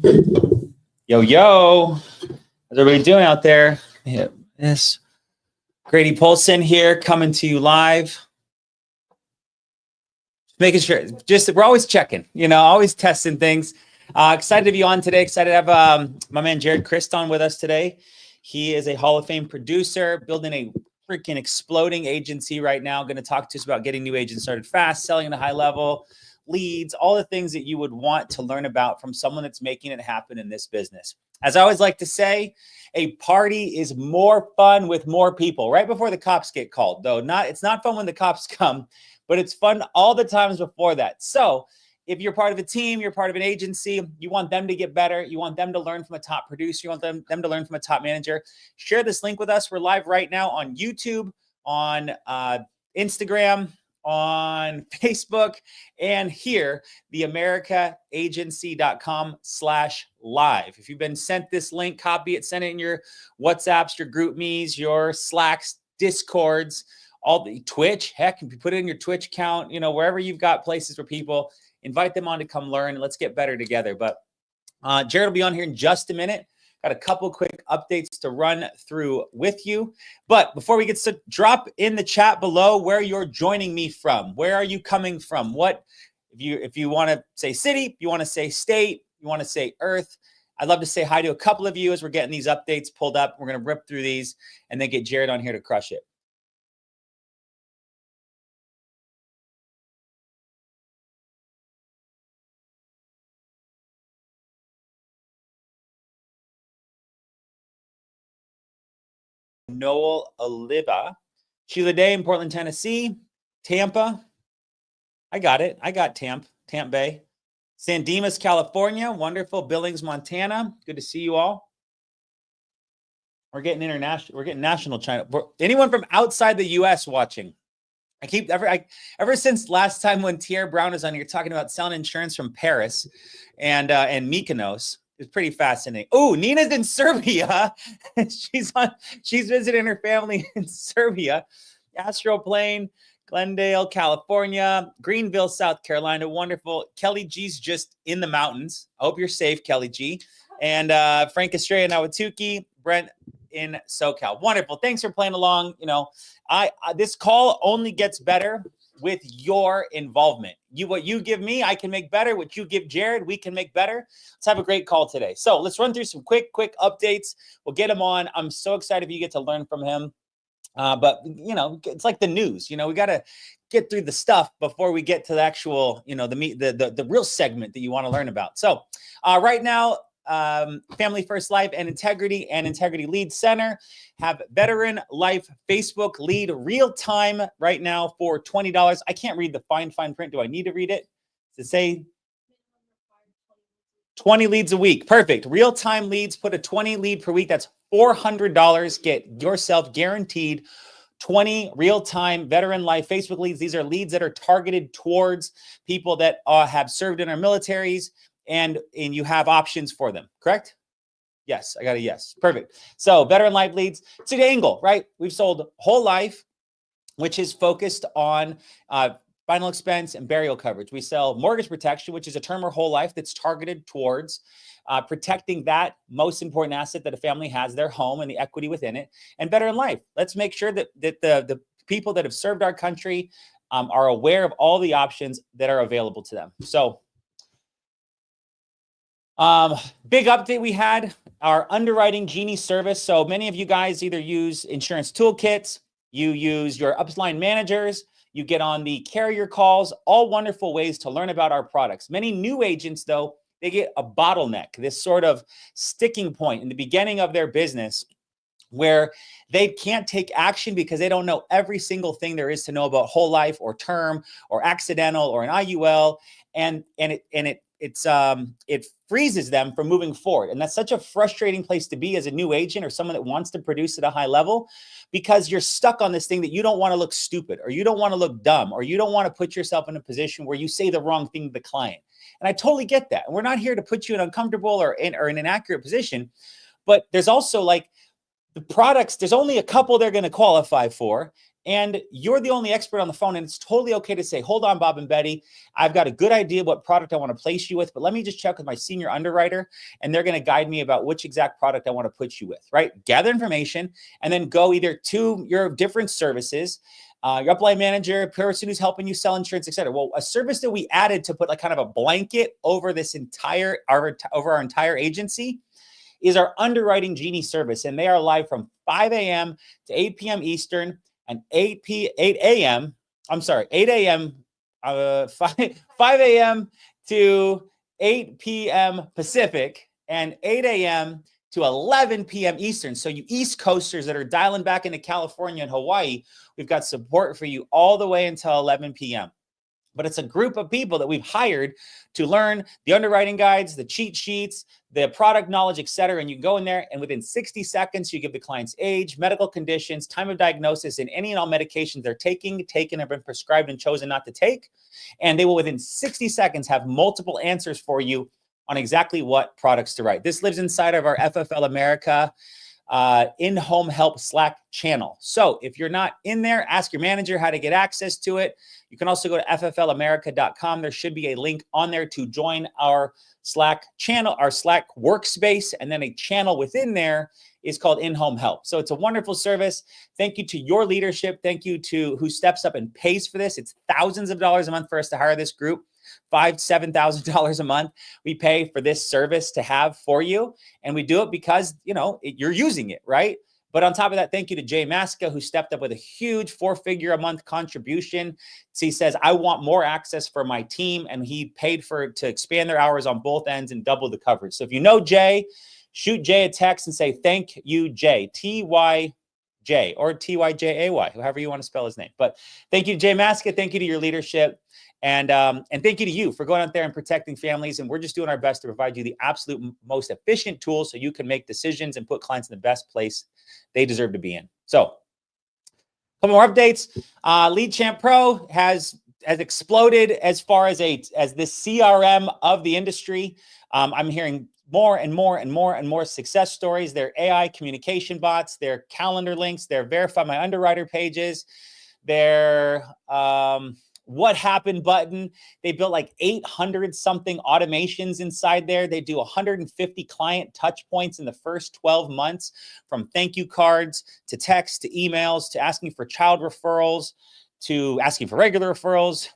Yo, yo. How's everybody doing out there? Yeah, this Grady Polson here coming to you live. Making sure, we're always checking, always testing things. Excited to be on today. Excited to have my man Jared Crist on with us today. He is a Hall of Fame producer, building a freaking exploding agency right now. Going to talk to us about getting new agents started fast, selling at a high level, leads, all the things that you would want to learn about from someone that's making it happen in this business. As I always like to say, a party is more fun with more people. Right before the cops get called, though. It's not fun when the cops come, but it's fun all the times before that. So if you're part of a team, you're part of an agency, you want them to get better, you want them to learn from a top producer, you want them to learn from a top manager, share this link with us. We're live right now on YouTube, on Instagram, on Facebook, and here, theamericaagency.com/live. If you've been sent this link, copy it, send it in your WhatsApps, your GroupMes, your Slacks, Discords, all the Twitch. Heck, if you put it in your Twitch account, wherever you've got places where people, invite them on to come learn, and let's get better together. But Jared will be on here in just a minute. Got a couple quick updates to run through with you. But before we get started, drop in the chat below where you're joining me from. Where are you coming from? What, if you want to say city, you want to say state, you want to say earth. I'd love to say hi to a couple of you as we're getting these updates pulled up. We're going to rip through these and then get Jared on here to crush it. Noel Oliva, Sheila Day in Portland, Tennessee, Tampa. I got it. I got Tampa Bay. San Dimas, California. Wonderful. Billings, Montana. Good to see you all. We're getting international. We're getting national China. Anyone from outside the U.S. watching? Ever since last time when Tierra Brown was on here talking about selling insurance from Paris and Mykonos. It's pretty fascinating. Oh, Nina's in Serbia. She's visiting her family in Serbia. Astro Plain, Glendale, California, Greenville, South Carolina. Wonderful. Kelly G's just in the mountains. I hope you're safe, Kelly G. And Frank Estrella, Nawatuki, Brent in SoCal. Wonderful. Thanks for playing along. This call only gets better with your involvement. What you give me, I can make better. What you give Jared, we can make better. Let's have a great call today. So let's run through some quick updates. We'll get him on. I'm so excited if you get to learn from him. But it's like the news. We got to get through the stuff before we get to the actual, the real segment that you want to learn about. So right now, Family First Life and Integrity Lead Center have Veteran Life Facebook lead real time right now for $20. I can't read the fine print. Do I need to read it? Does it say 20 leads a week? Perfect. Real time leads, put a 20 lead per week. That's $400. Get yourself guaranteed 20 real-time Veteran Life Facebook leads. These are leads that are targeted towards people that have served in our militaries, and you have options for them, correct? Yes, I got a yes. Perfect. So Veteran Life leads to the angle, right? We've sold Whole Life, which is focused on final expense and burial coverage. We sell mortgage protection, which is a term or whole life that's targeted towards protecting that most important asset that a family has, their home and the equity within it. And Veteran Life, let's make sure that the people that have served our country are aware of all the options that are available to them. So big update we had, our underwriting genie service. So many of you guys either use insurance toolkits, you use your upline managers, you get on the carrier calls, all wonderful ways to learn about our products. Many new agents, though, they get a bottleneck, this sort of sticking point in the beginning of their business where they can't take action because they don't know every single thing there is to know about whole life or term or accidental or an IUL. And it freezes them from moving forward. And that's such a frustrating place to be as a new agent or someone that wants to produce at a high level, because you're stuck on this thing that you don't want to look stupid, or you don't want to look dumb, or you don't want to put yourself in a position where you say the wrong thing to the client. And I totally get that. And we're not here to put you in uncomfortable or in an inaccurate position, but there's also like the products, there's only a couple they're going to qualify for. and you're the only expert on the phone, and it's totally okay to say, hold on, Bob and Betty, I've got a good idea what product I want to place you with, but let me just check with my senior underwriter, and they're going to guide me about which exact product I want to put you with, right? Gather information, and then go either to your different services, your upline manager, person who's helping you sell insurance, et cetera. Well, a service that we added to put like kind of a blanket over this entire, over our entire agency is our Underwriting Genie service, and they are live from 5 a.m. to 8 p.m. Eastern, and 8 a.m. 5 a.m. to 8 p.m. Pacific, and 8 a.m. to 11 p.m. Eastern. So you East Coasters that are dialing back into California and Hawaii, we've got support for you all the way until 11 p.m. But it's a group of people that we've hired to learn the underwriting guides, the cheat sheets, the product knowledge, et cetera. And you go in there, and within 60 seconds, you give the client's age, medical conditions, time of diagnosis, and any and all medications they're taken, have been prescribed and chosen not to take. And they will, within 60 seconds, have multiple answers for you on exactly what products to write. This lives inside of our FFL America in-home help Slack channel. So if you're not in there, ask your manager how to get access to it. You can also go to fflamerica.com. There should be a link on there to join our Slack channel, our Slack workspace, and then a channel within there is called In-Home Help. So it's a wonderful service. Thank you to your leadership. Thank you to who steps up and pays for this. It's thousands of dollars a month for us to hire this group. $7,000 a month we pay for this service to have for you. And we do it because, you know, you're using it, right? But on top of that, thank you to Jay Masca, who stepped up with a huge 4-figure a month contribution. So he says, I want more access for my team. And he paid to expand their hours on both ends and double the coverage. So if you know Jay, shoot Jay a text and say, thank you, Jay, T-Y-J or T-Y-J-A-Y, however you want to spell his name. But thank you, Jay Masca. Thank you to your leadership. And thank you to you for going out there and protecting families. And we're just doing our best to provide you the absolute most efficient tool so you can make decisions and put clients in the best place they deserve to be in. So, a couple more updates. Lead Champ Pro has exploded as far as the CRM of the industry. I'm hearing more and more success stories. Their AI communication bots, their calendar links, their Verify My Underwriter pages, their what happened button. They built like 800 something automations inside there. They do 150 client touch points in the first 12 months, from thank you cards to text to emails to asking for child referrals to asking for regular referrals.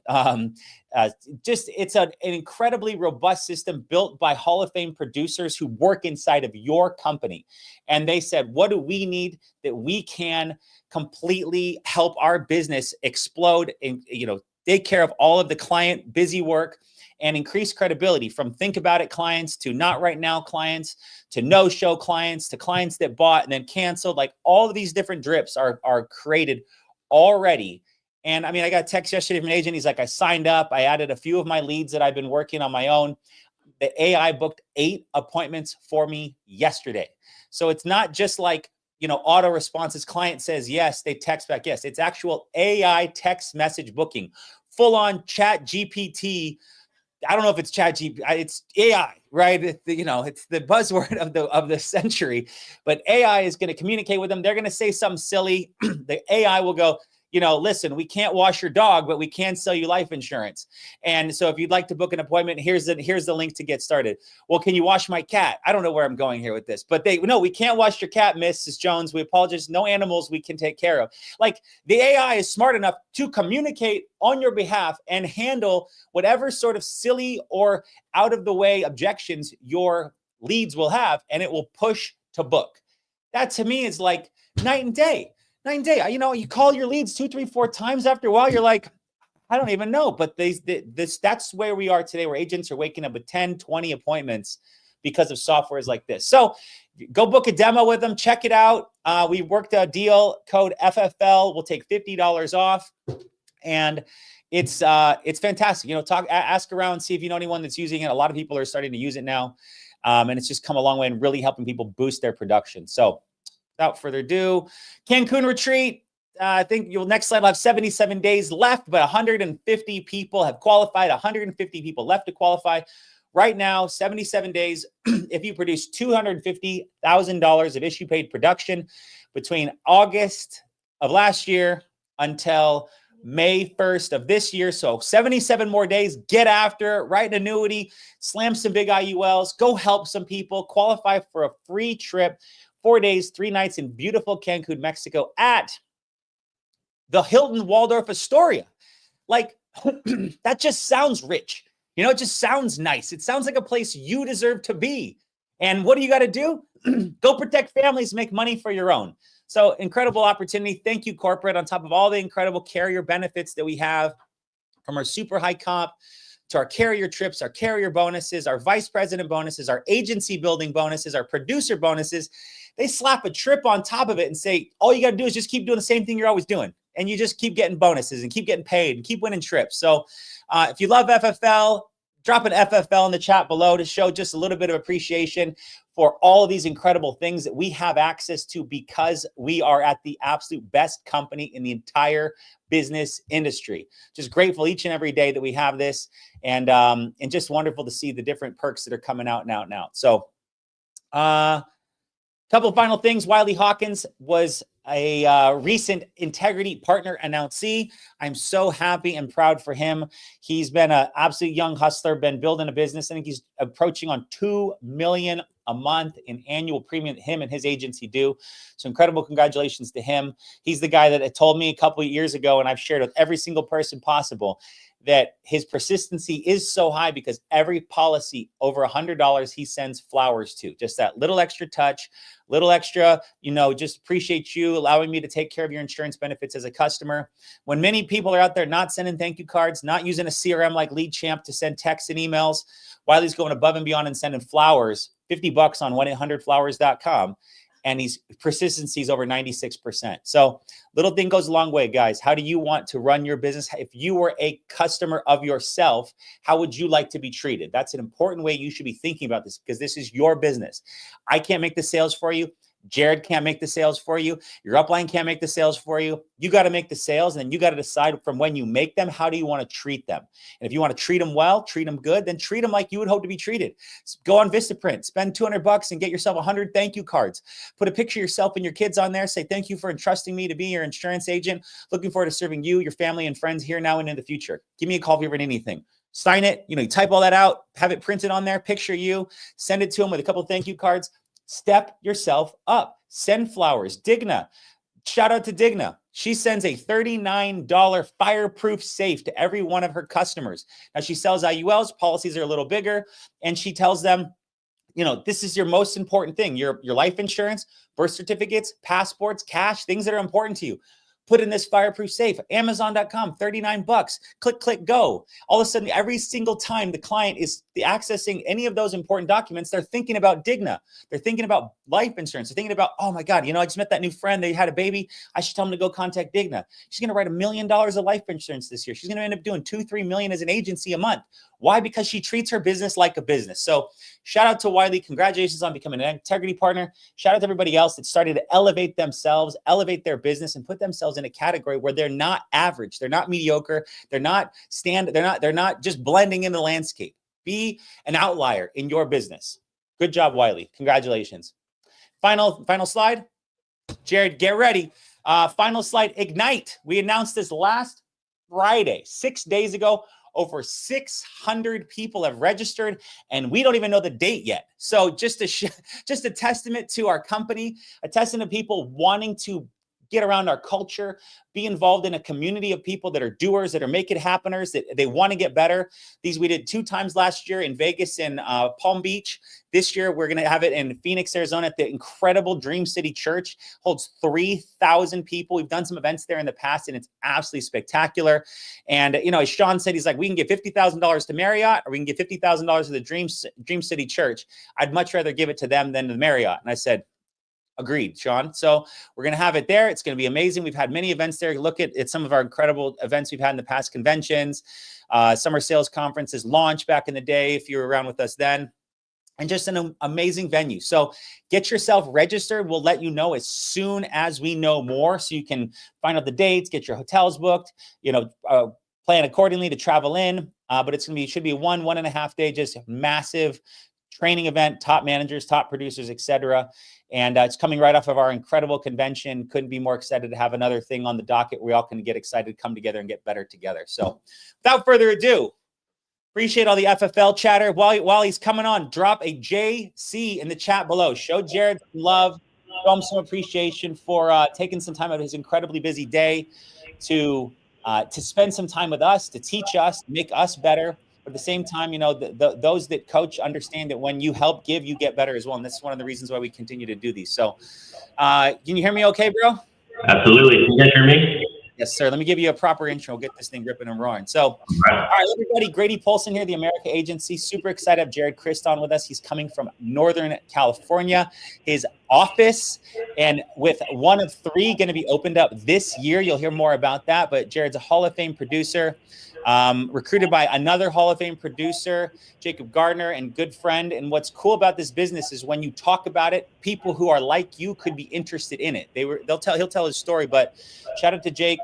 It's an incredibly robust system built by Hall of Fame producers who work inside of your company. And they said, what do we need that we can completely help our business explode and, take care of all of the client busy work and increase credibility, from think about it clients to not right now clients to no-show clients to clients that bought and then canceled. Like, all of these different drips are created already. And I mean, I got a text yesterday from an agent. He's like, I signed up. I added a few of my leads that I've been working on my own. The AI booked 8 appointments for me yesterday. So it's not just like, auto responses. Client says yes, they text back yes. It's actual AI text message booking, full on Chat GPT. I don't know if it's Chat GPT, it's AI, right? It's the buzzword of the century. But AI is going to communicate with them. They're going to say something silly. The AI will go, listen, we can't wash your dog, but we can sell you life insurance. And so if you'd like to book an appointment, here's the link to get started. Well, can you wash my cat? I don't know where I'm going here with this, but no, we can't wash your cat, Mrs. Jones. We apologize. No animals we can take care of. Like, the AI is smart enough to communicate on your behalf and handle whatever sort of silly or out of the way objections your leads will have, and it will push to book. That to me is like night and day. You call your leads 2, 3, 4 times. After a while, you're like, I don't even know. But that's where we are today, where agents are waking up with 10, 20 appointments because of softwares like this. So go book a demo with them. Check it out. We worked a deal, code FFL. We'll take $50 off. And it's fantastic. Ask around, see if you know anyone that's using it. A lot of people are starting to use it now. And it's just come a long way in really helping people boost their production. So, without further ado, Cancun retreat. I think next slide will have 77 days left, but 150 people have qualified. 150 people left to qualify. Right now, 77 days. If you produce $250,000 of issue paid production between August of last year until May 1st of this year. So 77 more days. Get after it, write an annuity, slam some big IULs, go help some people, qualify for a free trip, 4 days, 3 nights in beautiful Cancun, Mexico at the Hilton Waldorf Astoria. Like, that just sounds rich. You know, it just sounds nice. It sounds like a place you deserve to be. And what do you got to do? Go protect families, make money for your own. So incredible opportunity. Thank you, corporate, on top of all the incredible carrier benefits that we have, from our super high comp to our carrier trips, our carrier bonuses, our vice president bonuses, our agency building bonuses, our producer bonuses. They slap a trip on top of it and say, all you got to do is just keep doing the same thing you're always doing. And you just keep getting bonuses and keep getting paid and keep winning trips. So if you love FFL, drop an FFL in the chat below to show just a little bit of appreciation for all of these incredible things that we have access to, because we are at the absolute best company in the entire business industry. Just grateful each and every day that we have this, and just wonderful to see the different perks that are coming out and out and out. So couple of final things. Wiley Hawkins was a recent Integrity Partner announcee. I'm so happy and proud for him. He's been an absolute young hustler, been building a business. I think he's approaching on $2 million a month in annual premium that him and his agency do. So incredible congratulations to him. He's the guy that had told me a couple of years ago, and I've shared with every single person possible, that his persistency is so high because every policy over $100 he sends flowers to. Just that little extra touch, little extra, just appreciate you allowing me to take care of your insurance benefits as a customer. When many people are out there not sending thank you cards, not using a CRM like Lead Champ to send texts and emails, Wiley's going above and beyond and sending flowers, $50 on 1-800-Flowers.com. And his persistency is over 96%. So little thing goes a long way, guys. How do you want to run your business? If you were a customer of yourself, how would you like to be treated? That's an important way you should be thinking about this, because this is your business. I can't make the sales for you. Jared can't make the sales for you. Your upline can't make the sales for you. You got to make the sales, and then you got to decide from when you make them, how do you want to treat them? And if you want to treat them well, treat them good, then treat them like you would hope to be treated. Go on Vistaprint, spend $200 and get yourself 100 thank you cards. Put a picture of yourself and your kids on there. Say, thank you for entrusting me to be your insurance agent. Looking forward to serving you, your family, and friends here now and in the future. Give me a call if you ever need anything. Sign it. You type all that out, have it printed on there, picture you, send it to them with a couple of thank you cards. Step yourself up. Send flowers. Digna. Shout out to Digna. She sends a $39 fireproof safe to every one of her customers. Now, she sells IULs. Policies are a little bigger. And she tells them, this is your most important thing. Your life insurance, birth certificates, passports, cash, things that are important to you. Put in this fireproof safe. Amazon.com, $39. Click, go. All of a sudden, every single time the client is accessing any of those important documents, they're thinking about Digna. They're thinking about life insurance. They're thinking about, oh my God, I just met that new friend. They had a baby. I should tell them to go contact Digna. She's going to write $1 million of life insurance this year. She's going to end up doing $2-3 million as an agency a month. Why? Because she treats her business like a business. So shout out to Wiley. Congratulations on becoming an Integrity Partner. Shout out to everybody else that started to elevate themselves, elevate their business, and put themselves in a category where they're not average. They're not mediocre. They're not just blending in the landscape. Be an outlier in your business. Good job, Wiley. Congratulations. Final slide. Jared, get ready. Final slide, Ignite. We announced this last Friday, 6 days ago. Over 600 people have registered, and we don't even know the date yet. So just a testament to our company, a testament to people wanting to get around our culture, be involved in a community of people that are doers, that are make it happeners, that they want to get better. These we did 2 times last year in Vegas and Palm Beach. This year, we're going to have it in Phoenix, Arizona at the incredible Dream City Church. Holds 3,000 people. We've done some events there in the past, and it's absolutely spectacular. And, as Sean said, he's like, we can get $50,000 to Marriott, or we can get $50,000 to the Dream City Church. I'd much rather give it to them than to Marriott. And I said, agreed, Sean. So we're going to have it there. It's going to be amazing. We've had many events there. Look at some of our incredible events we've had in the past, conventions, summer sales conferences, launch back in the day, if you were around with us then. And just an amazing venue. So get yourself registered. We'll let you know as soon as we know more, so you can find out the dates, get your hotels booked, plan accordingly to travel in. But should be a 1.5 day, just massive training event, top managers, top producers, etc. And it's coming right off of our incredible convention. Couldn't be more excited to have another thing on the docket. We all can get excited to come together and get better together. So without further ado, appreciate all the FFL chatter. While he's coming on, drop a JC in the chat below. Show Jared some love. Show him some appreciation for taking some time out of his incredibly busy day to spend some time with us, to teach us, make us better. But at the same time, you know, those that coach understand that when you help give, you get better as well. And this is one of the reasons why we continue to do these. So can you hear me okay, bro? Absolutely. Can you guys hear me? Yes, sir. Let me give you a proper intro. Get this thing ripping and roaring. So, all right, everybody. Grady Polson here, the America Agency. Super excited to have Jared Crist on with us. He's coming from Northern California. His office, and with one of 3 going to be opened up this year. You'll hear more about that. But Jared's a Hall of Fame producer, recruited by another Hall of Fame producer, Jacob Gardner, and good friend. And what's cool about this business is when you talk about it, people who are like you could be interested in it. He'll tell his story. But shout out to Jake.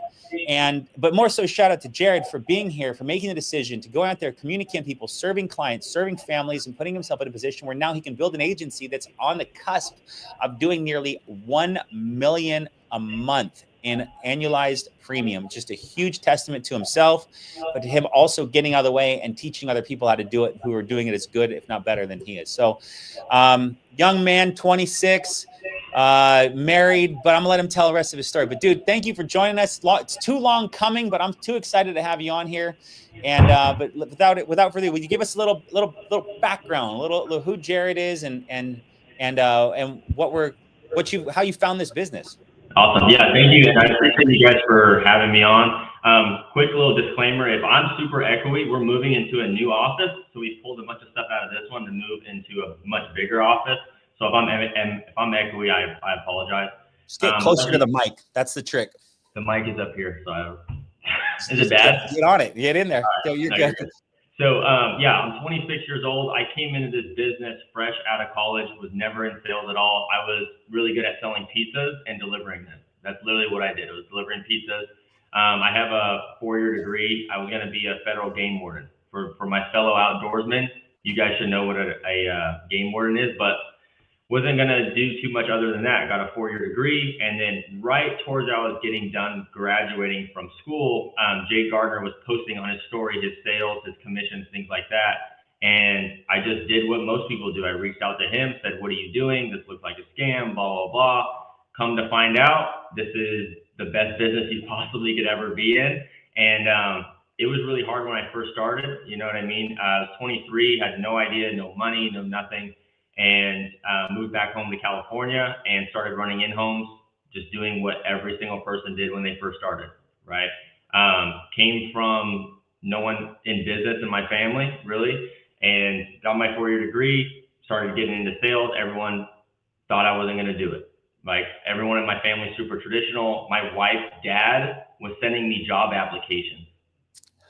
But more so, shout out to Jared for being here, for making the decision to go out there, communicating with people, serving clients, serving families, and putting himself in a position where now he can build an agency that's on the cusp of doing nearly $1 million a month in annualized premium. Just a huge testament to himself, but to him also getting out of the way and teaching other people how to do it who are doing it as good, if not better than he is. So young man, 26, married, but I'm gonna let him tell the rest of his story. But dude, thank you for joining us. It's too long coming, but I'm too excited to have you on here. And but without further ado, would you give us a little background, a little who Jared is and how you found this business? Awesome. Yeah, thank you. And I appreciate you guys for having me on. Quick little disclaimer, if I'm super echoey, we're moving into a new office. So we pulled a bunch of stuff out of this one to move into a much bigger office. So if I'm echoey, I apologize. Just get closer to the mic. That's the trick. The mic is up here. So is it bad? Get on it. Get in there. So you're good. So yeah, I'm 26 years old. I came into this business fresh out of college, was never in sales at all. I was really good at selling pizzas and delivering them. That's literally what I did. I was delivering pizzas. I have a 4-year degree. I was going to be a federal game warden. For my fellow outdoorsmen, you guys should know what a game warden is, but wasn't going to do too much other than that. Got a 4-year degree. And then right towards I was getting done graduating from school, Jay Gardner was posting on his story, his sales, his commissions, things like that. And I just did what most people do. I reached out to him, said, what are you doing? This looks like a scam, blah, blah, blah. Come to find out, this is the best business you possibly could ever be in. And it was really hard when I first started. You know what I mean? I was 23, had no idea, no money, no nothing. And moved back home to California and started running in-homes, just doing what every single person did when they first started, right? Came from no one in business in my family, really, and got my 4-year degree, started getting into sales. Everyone thought I wasn't going to do it. Like, everyone in my family is super traditional. My wife's dad was sending me job applications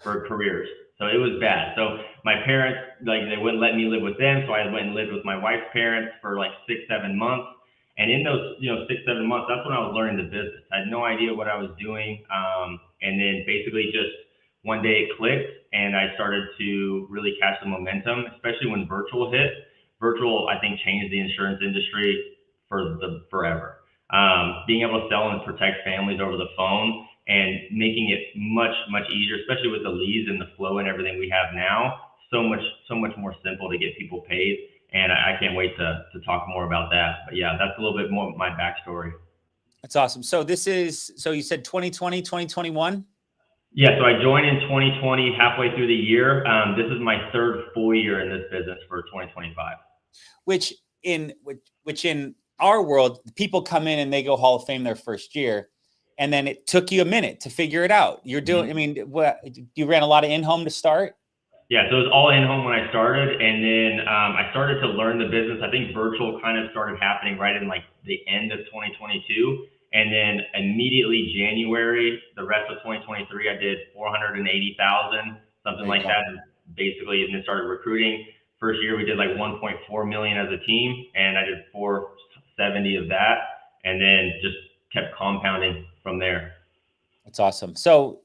for careers. So it was bad. So my parents, like, they wouldn't let me live with them. So I went and lived with my wife's parents for like 6-7 months. And in those, 6-7 months, that's when I was learning the business. I had no idea what I was doing. And then basically just one day it clicked and I started to really catch the momentum, especially when virtual hit. Virtual, I think, changed the insurance industry forever. Being able to sell and protect families over the phone and making it much, much easier, especially with the leads and the flow and everything we have now, so much more simple to get people paid. And I can't wait to talk more about that. But yeah, that's a little bit more of my backstory. That's awesome. So you said 2020, 2021? Yeah, so I joined in 2020, halfway through the year. This is my 3rd full year in this business for 2025. Which in our world, people come in and they go Hall of Fame their first year. And then it took you a minute to figure it out. You're doing, I mean, you ran a lot of in-home to start? Yeah, so it was all in-home when I started. And then I started to learn the business. I think virtual kind of started happening right in like the end of 2022. And then immediately January, the rest of 2023, I did 480,000, something like that. And basically, and then started recruiting. First year, we did like 1.4 million as a team. And I did 470 of that. And then just kept compounding from there. That's awesome. So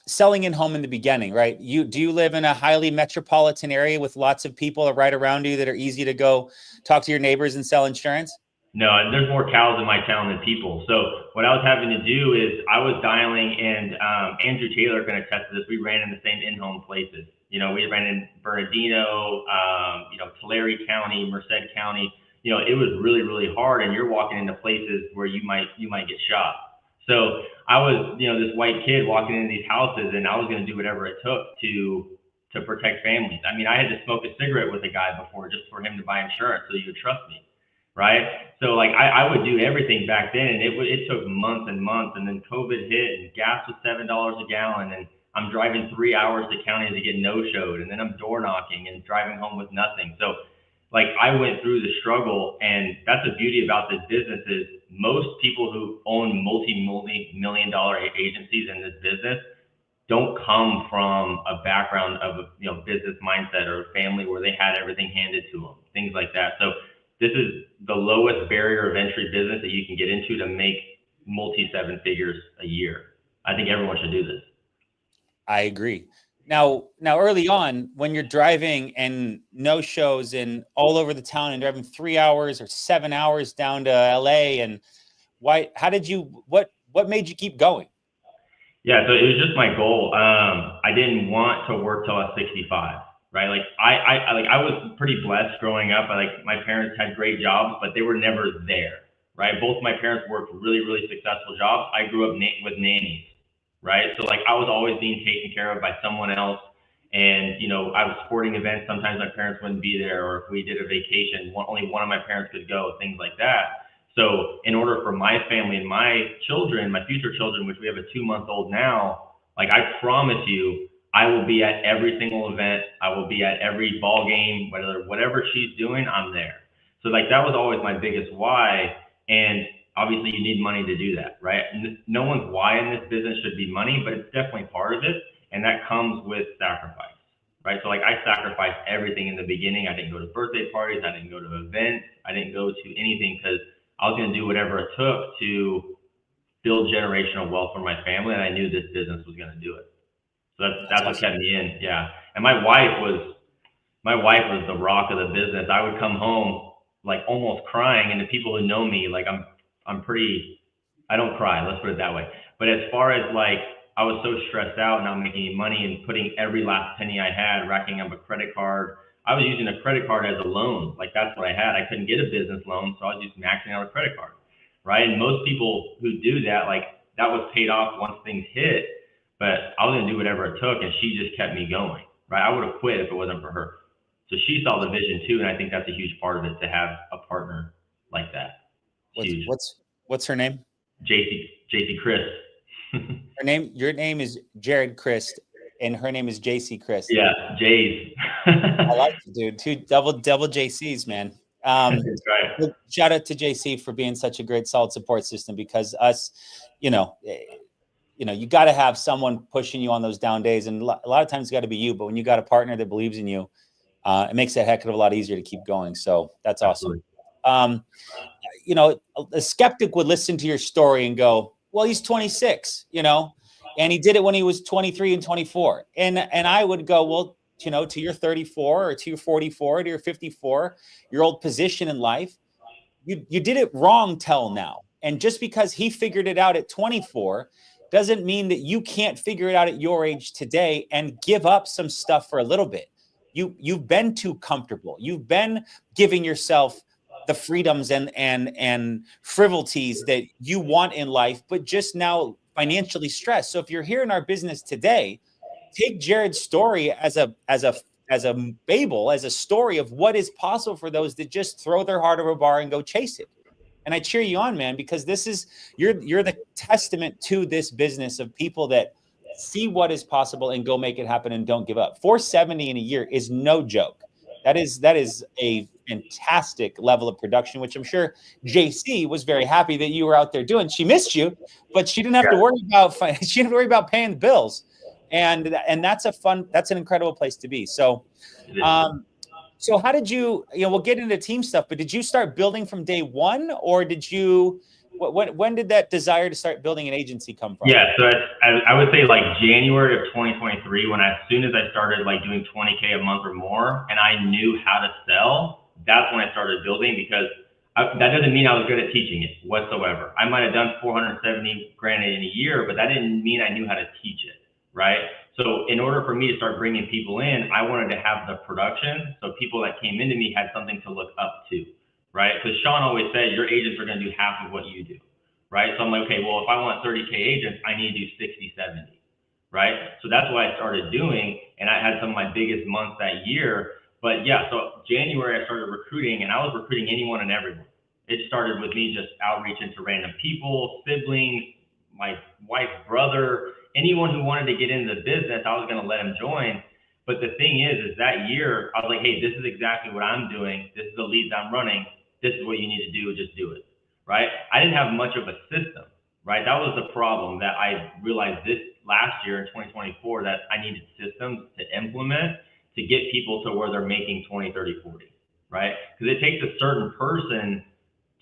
selling in home in the beginning, right? Do you live in a highly metropolitan area with lots of people right around you that are easy to go talk to your neighbors and sell insurance? No, and there's more cows in my town than people. So what I was having to do is I was dialing, and Andrew Taylor can attest to this. We ran in the same in-home places. You know, we ran in Bernardino, Tulare County, Merced County. You know, it was really, really hard, and you're walking into places where you might get shot. So I was, this white kid walking into these houses, and I was going to do whatever it took to protect families. I mean, I had to smoke a cigarette with a guy before just for him to buy insurance so he would trust me, right? So like I would do everything back then, and it took months and months, and then COVID hit, and gas was $7 a gallon, and I'm driving 3 hours to county to get no-showed, and then I'm door knocking and driving home with nothing. So like I went through the struggle, and that's the beauty about this business is most people who own multi-million dollar agencies in this business don't come from a background of a business mindset or a family where they had everything handed to them, things like that. So this is the lowest barrier of entry business that you can get into to make multi seven figures a year. I think everyone should do this. I agree. Now early on, when you're driving and no shows and all over the town and driving 3 hours or 7 hours down to LA, and what made you keep going? Yeah, so it was just my goal. I didn't want to work till I was 65, right? Like I was pretty blessed growing up. My parents had great jobs, but they were never there, right? Both my parents worked really, really successful jobs. I grew up with nannies, right? So like I was always being taken care of by someone else. And, I was sporting events. Sometimes my parents wouldn't be there, or if we did a vacation, only one of my parents could go, things like that. So in order for my family and my children, my future children, which we have a 2-month-old now, like I promise you, I will be at every single event. I will be at every ball game, whatever she's doing, I'm there. So like that was always my biggest why. And obviously you need money to do that, right? No one's why in this business should be money, but it's definitely part of it. And that comes with sacrifice, right? So like I sacrificed everything in the beginning. I didn't go to birthday parties. I didn't go to events. I didn't go to anything because I was going to do whatever it took to build generational wealth for my family, and I knew this business was going to do it. So that's what kept me in. Yeah. And my wife was the rock of the business. I would come home like almost crying, and the people who know me, like I don't cry, let's put it that way. But as far as like I was so stressed out, not making any money and putting every last penny I had, racking up a credit card. I was using a credit card as a loan. Like that's what I had. I couldn't get a business loan, so I was just maxing out a credit card, right? And most people who do that, like that was paid off once things hit, but I was going to do whatever it took, and she just kept me going, right? I would have quit if it wasn't for her. So she saw the vision too, and I think that's a huge part of it, to have a partner like that. What's her name? JC Crist. Your name is Jared Crist, and her name is JC Crist. Yeah, J's. I like it, dude. Two double JCs, man. That's right. Shout out to JC for being such a great, solid support system, because us, you got to have someone pushing you on those down days, and a lot of times it's got to be you. But when you got a partner that believes in you, it makes it a heck of a lot easier to keep going. So that's awesome. A skeptic would listen to your story and go, well, he's 26, and he did it when he was 23 and 24. And I would go, well, to your 34 or to your 44, to your 54, your old position in life, you did it wrong till now. And just because he figured it out at 24 doesn't mean that you can't figure it out at your age today and give up some stuff for a little bit. You've been too comfortable. You've been giving yourself the freedoms and frivolities that you want in life, but just now financially stressed. So if you're here in our business today, take Jared's story as a Babel, as a story of what is possible for those that just throw their heart over a bar and go chase it. And I cheer you on, man, because you're the testament to this business of people that see what is possible and go make it happen and don't give up. 470 in a year is no joke. That is a fantastic level of production, which I'm sure JC was very happy that you were out there doing. She missed you, but she didn't have to worry about paying the bills. And that's an incredible place to be. So, so how did you, we'll get into team stuff, but did you start building from day one, or when did that desire to start building an agency come from? Yeah. So I would say like January of 2023, as soon as I started like doing 20K a month or more, and I knew how to sell, that's when I started building, because That doesn't mean I was good at teaching it whatsoever. I might have done 470 granted in a year, but that didn't mean I knew how to teach it, right? So in order for me to start bringing people in, I wanted to have the production, so people that came into me had something to look up to, right? Because Sean always said your agents are going to do half of what you do, right? So I'm like, okay, well, if I want 30K agents, I need to do 60, 70, right? So that's what I started doing, and I had some of my biggest months that year. But yeah, so January I started recruiting, and I was recruiting anyone and everyone. It started with me just outreaching to random people, siblings, my wife's brother, anyone who wanted to get into the business, I was going to let them join. But the thing is that year I was like, hey, this is exactly what I'm doing. This is the leads I'm running. This is what you need to do. Just do it, right? I didn't have much of a system, right? That was the problem that I realized this last year in 2024, that I needed systems to implement to get people to where they're making 20, 30, 40, right? Because it takes a certain person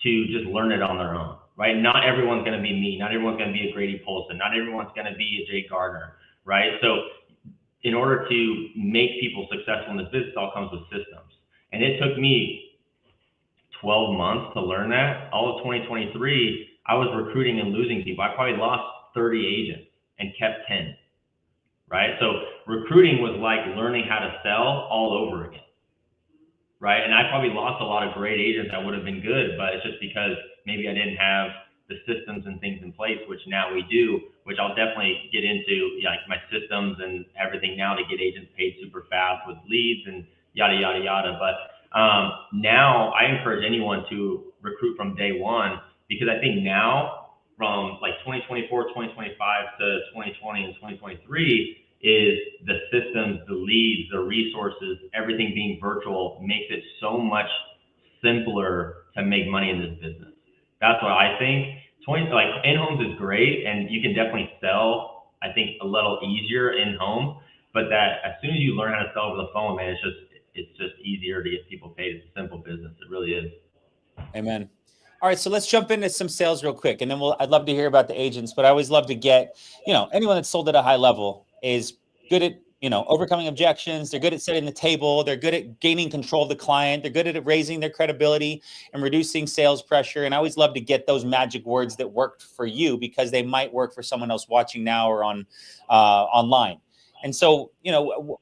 to just learn it on their own, right? Not everyone's going to be me. Not everyone's going to be a Grady Polson. Not everyone's going to be a Jay Gardner, right? So in order to make people successful in this business, it all comes with systems. And it took me 12 months to learn that. All of 2023, I was recruiting and losing people. I probably lost 30 agents and kept 10, right? So recruiting was like learning how to sell all over again, right? And I probably lost a lot of great agents that would have been good, but it's just because maybe I didn't have the systems and things in place, which now we do, which I'll definitely get into, like my systems and everything now to get agents paid super fast with leads and yada, yada, yada. But now I encourage anyone to recruit from day one, because I think now from like 2024, 2025 to 2020 and 2023, is the systems, the leads, the resources, everything being virtual makes it so much simpler to make money in this business. That's what I think. Like in-homes is great, and you can definitely sell, I think, a little easier in-home, but that as soon as you learn how to sell over the phone, man, it's just easier to get people paid. It's a simple business. It really is. Amen. All right, so let's jump into some sales real quick, and then I'd love to hear about the agents, but I always love to get, anyone that's sold at a high level is good at, overcoming objections. They're good at setting the table. They're good at gaining control of the client. They're good at raising their credibility and reducing sales pressure. And I always love to get those magic words that worked for you, because they might work for someone else watching now or on online. And so,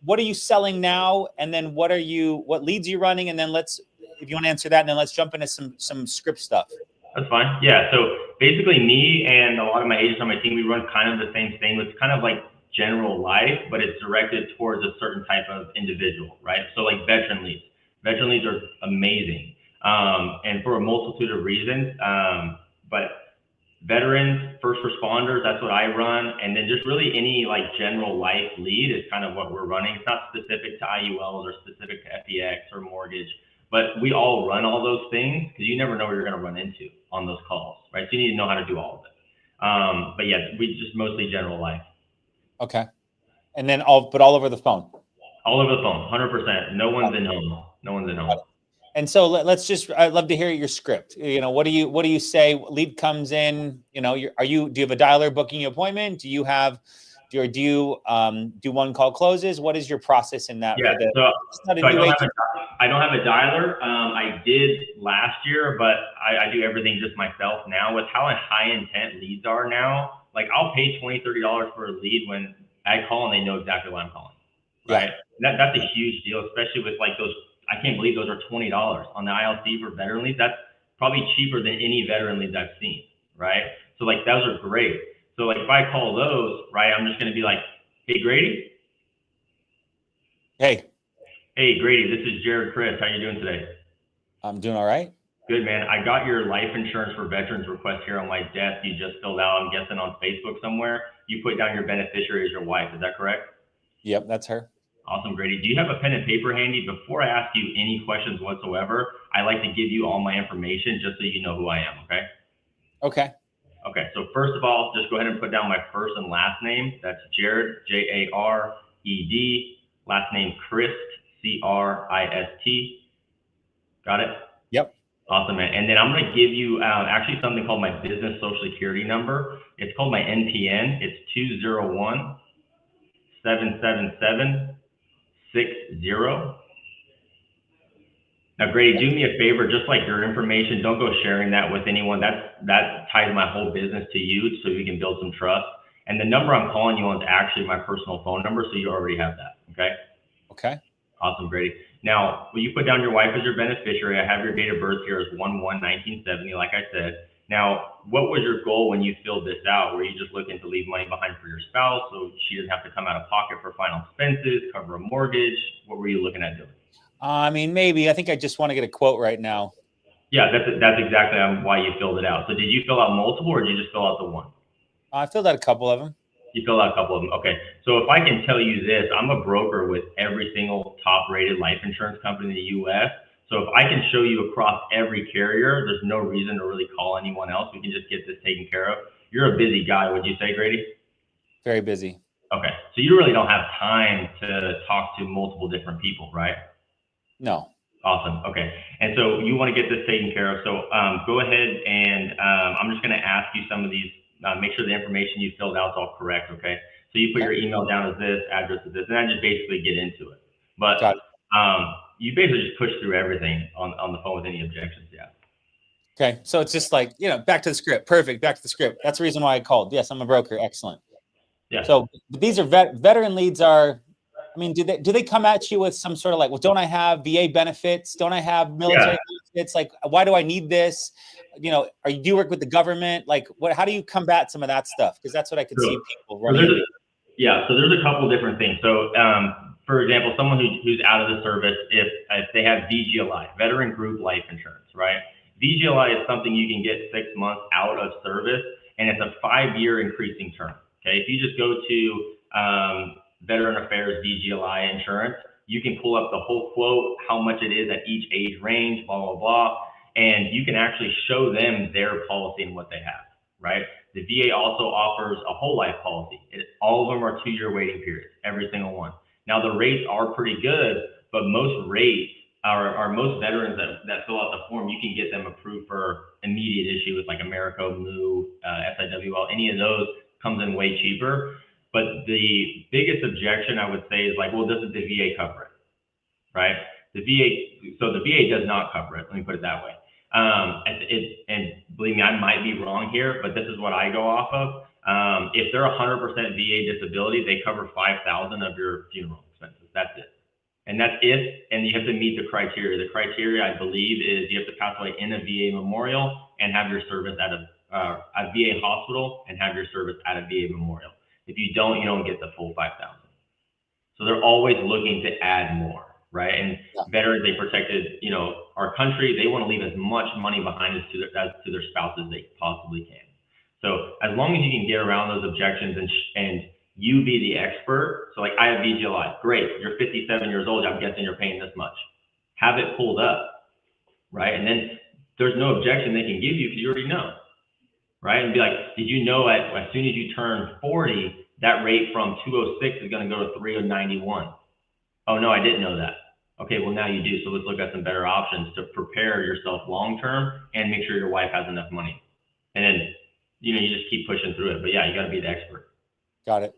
what are you selling now? And then what leads are you running? And then if you want to answer that, and then let's jump into some script stuff. That's fine. Yeah. So basically, me and a lot of my agents on my team, we run kind of the same thing. It's kind of like general life, but it's directed towards a certain type of individual, right? So like veteran leads. Veteran leads are amazing, and for a multitude of reasons. But veterans, first responders, that's what I run. And then just really any like general life lead is kind of what we're running. It's not specific to IULs or specific to FEX or mortgage, but we all run all those things because you never know what you're going to run into on those calls, right? So you need to know how to do all of it. But yeah, we just mostly general life. Okay. And then all over the phone. All over the phone, 100%. No one's in home. No one's in home. And so I'd love to hear your script. What do you say? Lead comes in, do you have a dialer booking your appointment? Do you do one call closes? What is your process in that? Yeah, I don't have a dialer. I did last year, but I do everything just myself now. With how high intent leads are now, like I'll pay $20, $30 for a lead when I call and they know exactly what I'm calling, right? Yeah. That's a huge deal, especially with like those. I can't believe those are $20 on the ILC for veteran leads. That's probably cheaper than any veteran leads I've seen, right? So like those are great. So like if I call those, right, I'm just going to be like, hey, Grady. Hey. Hey, Grady, this is Jared Crist. How you doing today? I'm doing all right. Good, man. I got your life insurance for veterans request here on my desk. You just filled out, I'm guessing, on Facebook somewhere. You put down your beneficiary as your wife. Is that correct? Yep, that's her. Awesome, Grady. Do you have a pen and paper handy? Before I ask you any questions whatsoever, I like to give you all my information just so you know who I am, okay? Okay. Okay, so first of all, just go ahead and put down my first and last name. That's Jared, Jared. Last name Crist, Crist. Got it? Yep. Awesome, man. And then I'm going to give you actually something called my business social security number. It's called my NPN. It's 201-777-60. Now, Grady, do me a favor, just like your information, don't go sharing that with anyone. That ties my whole business to you, so you can build some trust. And the number I'm calling you on is actually my personal phone number, so you already have that. Okay. Okay. Awesome, Grady. Now, will you put down your wife as your beneficiary? I have your date of birth here as 1/1/1970, like I said. Now, what was your goal when you filled this out? Were you just looking to leave money behind for your spouse so she doesn't have to come out of pocket for final expenses, cover a mortgage? What were you looking at doing? I mean, maybe. I think I just want to get a quote right now. Yeah, that's exactly why you filled it out. So did you fill out multiple, or did you just fill out the one? I filled out a couple of them. You filled out a couple of them. Okay. So if I can tell you this, I'm a broker with every single top-rated life insurance company in the U.S. So if I can show you across every carrier, there's no reason to really call anyone else. We can just get this taken care of. You're a busy guy, would you say, Grady? Very busy. Okay. So you really don't have time to talk to multiple different people, right? No. Awesome. Okay. And so you want to get this taken care of. So go ahead and I'm just going to ask you some of these, make sure the information you filled out is all correct. Okay. So you put your email down as this, address as this, and I just basically get into it. But you basically just push through everything on the phone with any objections. Yeah. Okay. So it's just like, back to the script. Perfect. Back to the script. That's the reason why I called. Yes, I'm a broker. Excellent. Yeah. So these are veteran leads are, I mean, do they come at you with some sort of like, well, don't I have VA benefits? Don't I have military benefits? Like, why do I need this? Do you work with the government? Like, how do you combat some of that stuff? Because that's what I could see people running. So there's a couple different things. So, for example, someone who's out of the service, if they have VGLI, Veteran Group Life Insurance, right? VGLI is something you can get 6 months out of service, and it's a 5-year increasing term. Okay, if you just go to Veteran Affairs VGLI insurance, you can pull up the whole quote, how much it is at each age range, blah, blah, blah. And you can actually show them their policy and what they have, right? The VA also offers a whole life policy. All of them are 2-year waiting periods, every single one. Now the rates are pretty good, but most rates are most veterans that fill out the form, you can get them approved for immediate issue with like Americo, MOO, SIWL, any of those comes in way cheaper. But the biggest objection I would say is like, well, doesn't the VA cover it, right? So the VA does not cover it. Let me put it that way. And believe me, I might be wrong here, but this is what I go off of. If they're 100% VA disability, they cover $5,000 of your funeral expenses. That's it. And that's it. And you have to meet the criteria. The criteria, I believe, is you have to pass away in a VA memorial and have your service at a VA hospital and have your service at a VA memorial. If you don't get the full 5,000. So they're always looking to add more, right? And veterans, they protected, our country. They want to leave as much money behind as to their spouse as they possibly can. So as long as you can get around those objections and you be the expert. So like I have VGLI, great. You're 57 years old. I'm guessing you're paying this much. Have it pulled up, right? And then there's no objection they can give you because you already know. Right? And be like, did you know as soon as you turn 40, that rate from 206 is going to go to 391? Oh, no, I didn't know that. Okay, well, now you do. So let's look at some better options to prepare yourself long-term and make sure your wife has enough money. And then, you just keep pushing through it. But yeah, you got to be the expert. Got it.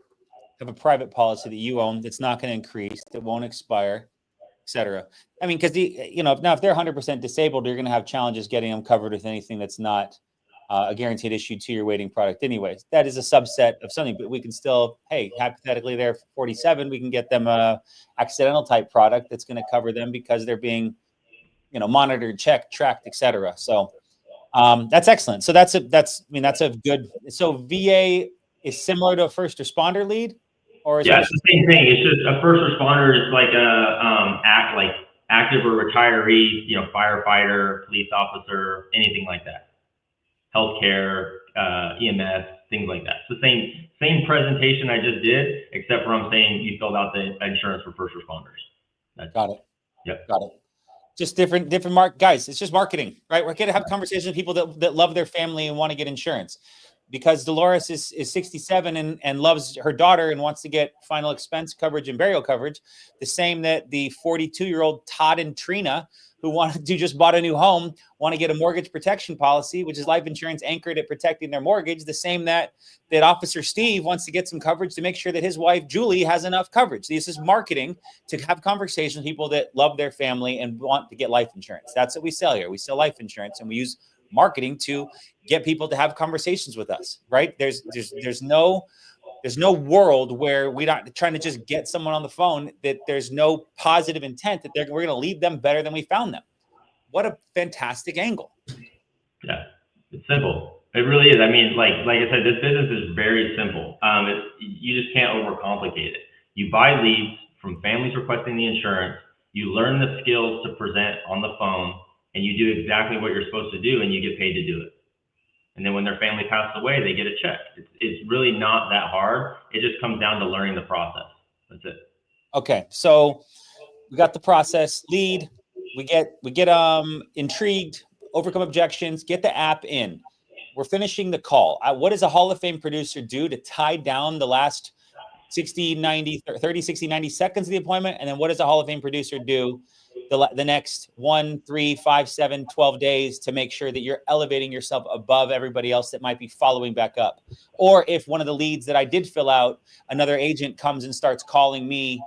Have a private policy that you own that's not going to increase, that won't expire, et cetera. I mean, because if they're 100% disabled, you're going to have challenges getting them covered with anything that's not a guaranteed issue 2-year waiting product anyways. That is a subset of something, but we can still, hey, hypothetically they're 47, we can get them a accidental type product that's going to cover them because they're being, monitored, checked, tracked, et cetera. So that's excellent. So that's a good, so VA is similar to a first responder lead, or is it's the same thing. It's just a first responder is like active or retiree, firefighter, police officer, anything like that. Healthcare, EMS, things like that. It's the same presentation I just did, except for I'm saying you filled out the insurance for first responders. Got it. Yep. Got it. Just different guys. It's just marketing, right? We're going to have conversations with people that love their family and want to get insurance. because Dolores is 67 and loves her daughter and wants to get final expense coverage and burial coverage, the same that the 42-year-old Todd and Trina who just bought a new home want to get a mortgage protection policy, which is life insurance anchored at protecting their mortgage, the same that Officer Steve wants to get some coverage to make sure that his wife Julie has enough coverage. This is marketing to have conversations with people that love their family and want to get life insurance. That's what we sell here. We sell life insurance, and we use marketing to get people to have conversations with us, right? There's no world where we're not trying to just get someone on the phone that there's no positive intent that we're going to leave them better than we found them. What a fantastic angle. Yeah, it's simple. It really is. I mean, like I said, this business is very simple. You just can't overcomplicate it. You buy leads from families requesting the insurance. You learn the skills to present on the phone, and you do exactly what you're supposed to do, and you get paid to do it. And then when their family passes away, they get a check. It's really not that hard. It just comes down to learning the process. That's it. Okay, so we got the process lead. We get intrigued, overcome objections, get the app in. We're finishing the call. What does a Hall of Fame producer do to tie down the last 60, 90, 30, 60, 90 seconds of the appointment? And then what does a Hall of Fame producer do the next 1, 3, 5, 7, 12 days to make sure that you're elevating yourself above everybody else that might be following back up? Or if one of the leads that I did fill out, another agent comes and starts calling me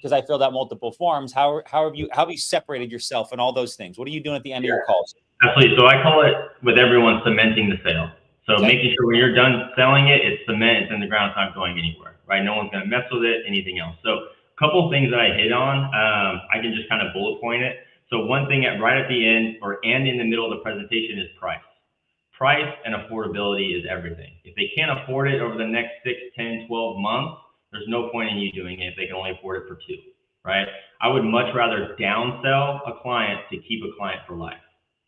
because I filled out multiple forms, how have you separated yourself and all those things? What are you doing at the end of your calls? Absolutely. So I call it, with everyone, cementing the sale. So making sure when you're done selling it, it's cement, it's in the ground, it's not going anywhere, right? No one's going to mess with it, anything else. So a couple of things that I hit on, I can just kind of bullet point it. So one thing right at the end and in the middle of the presentation is price. Price and affordability is everything. If they can't afford it over the next 6, 10, 12 months, there's no point in you doing it if they can only afford it for 2, right? I would much rather downsell a client to keep a client for life,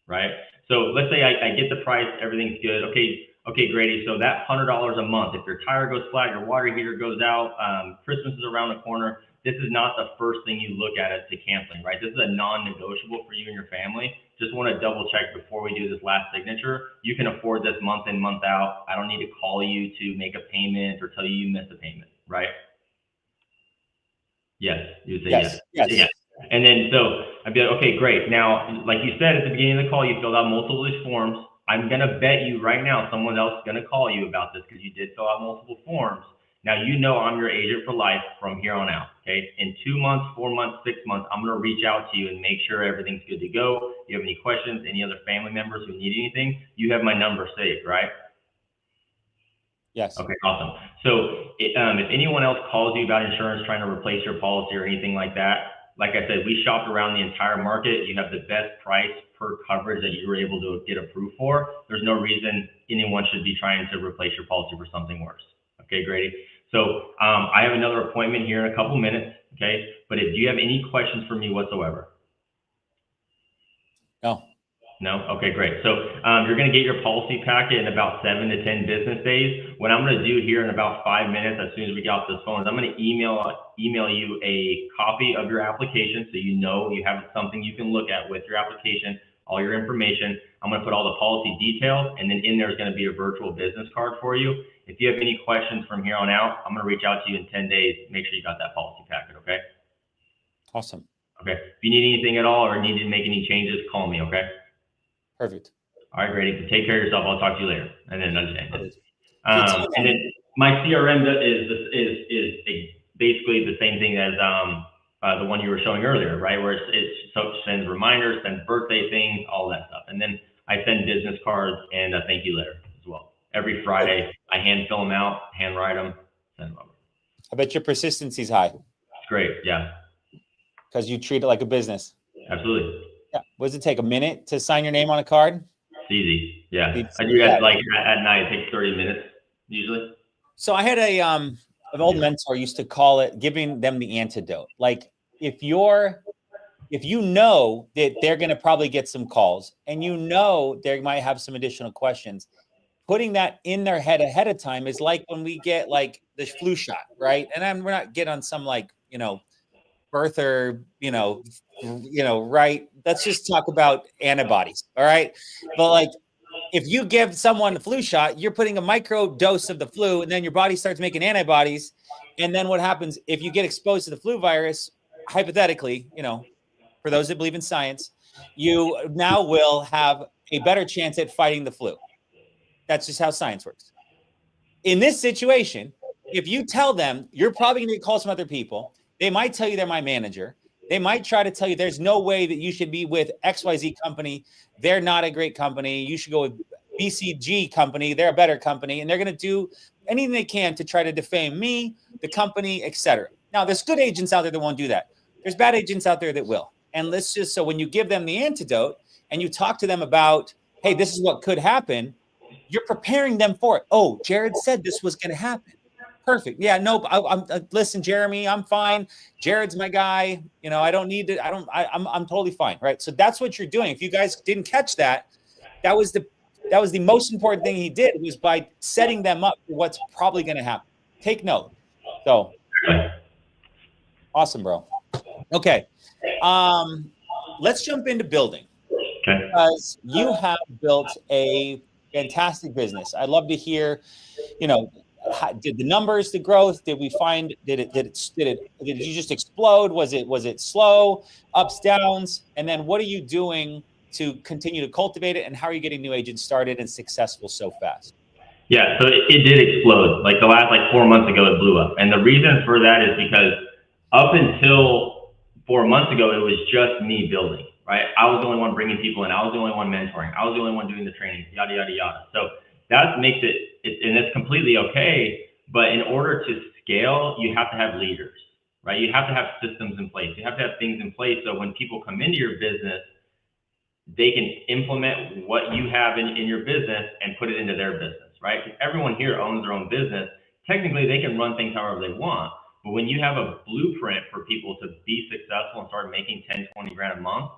right? So let's say I get the price, everything's good. Okay, Grady. So that $100 a month, if your tire goes flat, your water heater goes out, Christmas is around the corner, this is not the first thing you look at as to canceling, right? This is a non-negotiable for you and your family. Just want to double check before we do this last signature. You can afford this month in, month out. I don't need to call you to make a payment or tell you missed a payment, right? Yes, you would say yes. Yes. And then so I'd be like, okay, great. Now, like you said at the beginning of the call, you filled out multiple of these forms. I'm going to bet you right now someone else is going to call you about this because you did fill out multiple forms. Now, you know I'm your agent for life from here on out, okay? In 2 months, 4 months, 6 months, I'm going to reach out to you and make sure everything's good to go. If you have any questions, any other family members who need anything, you have my number saved, right? Yes. Okay, awesome. So if anyone else calls you about insurance, trying to replace your policy or anything like that, like I said, we shopped around the entire market. You have the best price per coverage that you were able to get approved for. There's no reason anyone should be trying to replace your policy for something worse. Okay, Grady. So I have another appointment here in a couple minutes. Okay, but if you have any questions for me whatsoever? No? Okay, great. So you're going to get your policy packet in about 7 to 10 business days. What I'm going to do here in about 5 minutes, as soon as we get off this phone, is I'm going to email you a copy of your application so you know you have something you can look at with your application, all your information. I'm going to put all the policy details, and then in there is going to be a virtual business card for you. If you have any questions from here on out, I'm going to reach out to you in 10 days. Make sure you got that policy packet, okay? Awesome. Okay. If you need anything at all or need to make any changes, call me, okay? Perfect. All right, Grady. Take care of yourself. I'll talk to you later. And then understand it. Perfect. And then my CRM is basically the same thing as the one you were showing earlier, right? Where it sends reminders, sends birthday things, all that stuff. And then I send business cards and a thank you letter as well. Every Friday, I hand fill them out, hand write them, send them over. I bet your persistency is high. It's great, yeah. Because you treat it like a business. Absolutely. Yeah. What does it take? A minute to sign your name on a card? It's easy. Yeah. I do that like at night. It takes 30 minutes usually. So I had an old mentor used to call it giving them the antidote. Like if you know that they're going to probably get some calls and you know they might have some additional questions, putting that in their head ahead of time is like when we get like the flu shot, right? And we're not getting on some like, birther, right? Let's just talk about antibodies. All right. But like if you give someone a flu shot, you're putting a micro dose of the flu, and then your body starts making antibodies. And then what happens if you get exposed to the flu virus? Hypothetically, for those that believe in science, you now will have a better chance at fighting the flu. That's just how science works. In this situation, if you tell them you're probably going to call some other people, they might tell you they're my manager. They might try to tell you there's no way that you should be with XYZ company. They're not a great company. You should go with BCG company. They're a better company. And they're going to do anything they can to try to defame me, the company, etc. Now, there's good agents out there that won't do that. There's bad agents out there that will. And so when you give them the antidote and you talk to them about, hey, this is what could happen, you're preparing them for it. Oh, Jared said this was going to happen. Perfect. Yeah, nope. Listen, Jeremy, I'm fine. Jared's my guy. I don't need to, I'm totally fine. Right. So that's what you're doing. If you guys didn't catch that, that was the most important thing he did, was by setting them up for what's probably going to happen. Take note. So awesome, bro. Okay. Let's jump into building. Okay. Because you have built a fantastic business. I'd love to hear, did the numbers, the growth, did you just explode? Was it slow, ups, downs? And then what are you doing to continue to cultivate it? And how are you getting new agents started and successful so fast? Yeah, so it did explode. Like the last 4 months ago, it blew up. And the reason for that is because up until 4 months ago, it was just me building, right? I was the only one bringing people in. I was the only one mentoring. I was the only one doing the training, yada, yada, yada. So that makes it, and it's completely okay. But in order to scale, you have to have leaders, right? You have to have systems in place. You have to have things in place. So when people come into your business, they can implement what you have in your business and put it into their business, right? Because everyone here owns their own business. Technically, they can run things however they want. But when you have a blueprint for people to be successful and start making 10, 20 grand a month,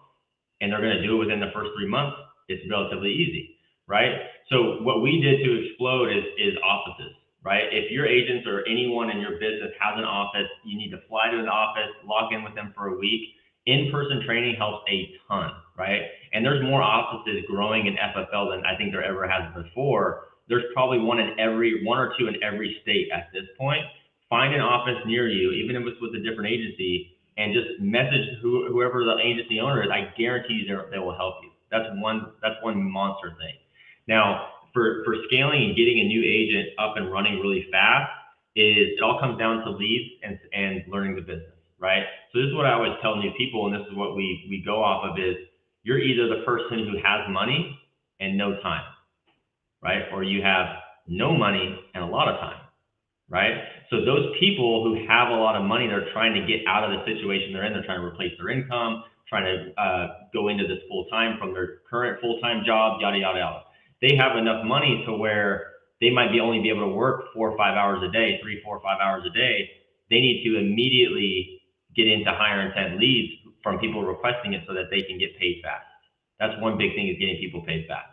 and they're going to do it within the first 3 months, it's relatively easy, right? So what we did to explode is offices, right? If your agents or anyone in your business has an office, you need to fly to an office, log in with them for a week. In-person training helps a ton, right? And there's more offices growing in FFL than I think there ever has before. There's probably one or two in every state at this point. Find an office near you, even if it's with a different agency, and just message whoever the agency owner is. I guarantee you they will help you. That's one monster thing. Now, for scaling and getting a new agent up and running really fast, it all comes down to leads and learning the business, right? So this is what I always tell new people, and this is what we go off of is, you're either the person who has money and no time, right? Or you have no money and a lot of time, right? So those people who have a lot of money, they're trying to get out of the situation they're in. They're trying to replace their income, trying to go into this full time from their current full-time job, yada, yada, yada. They have enough money to where they might only be able to work 4 or 5 hours a day, 3, 4, 5 hours a day. They need to immediately get into higher intent leads from people requesting it so that they can get paid fast. That's one big thing, is getting people paid fast.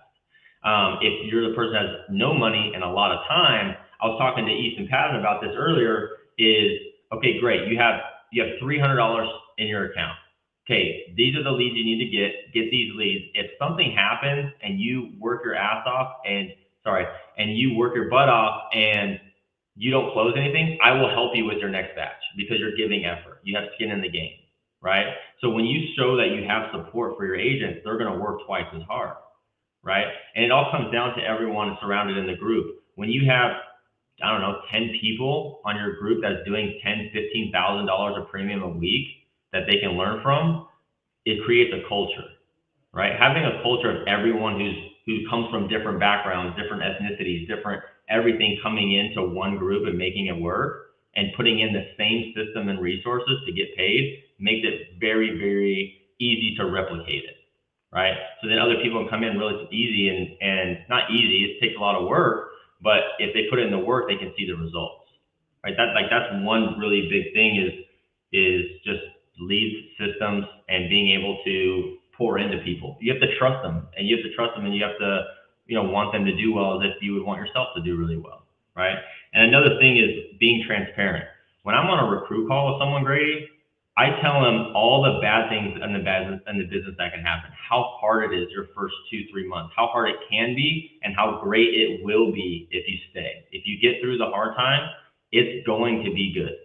If you're the person that has no money and a lot of time, I was talking to Easton Patton about this earlier, is, okay, great. You have $300 in your account. Okay, these are the leads you need to get these leads. If something happens and you work your ass off and you work your butt off and you don't close anything, I will help you with your next batch because you're giving effort. You have skin in the game, right? So when you show that you have support for your agents, they're going to work twice as hard, right? And it all comes down to everyone surrounded in the group. When you have, 10 people on your group that's doing $10,000, $15,000 of premium a week that they can learn from, it creates a culture, right? Having a culture of everyone who comes from different backgrounds, different ethnicities, different everything coming into one group and making it work and putting in the same system and resources to get paid makes it very, very easy to replicate it, right? So then other people can come in really easy and not easy, it takes a lot of work, but if they put in the work, they can see the results, right? That's one really big thing is just lead systems and being able to pour into people. You have to trust them, and you have to, want them to do well as if you would want yourself to do really well, right? And another thing is being transparent. When I'm on a recruit call with someone, Grady, I tell them all the bad things in the business that can happen, how hard it is your first 2-3 months, how hard it can be, and how great it will be if you stay. If you get through the hard time, it's going to be good,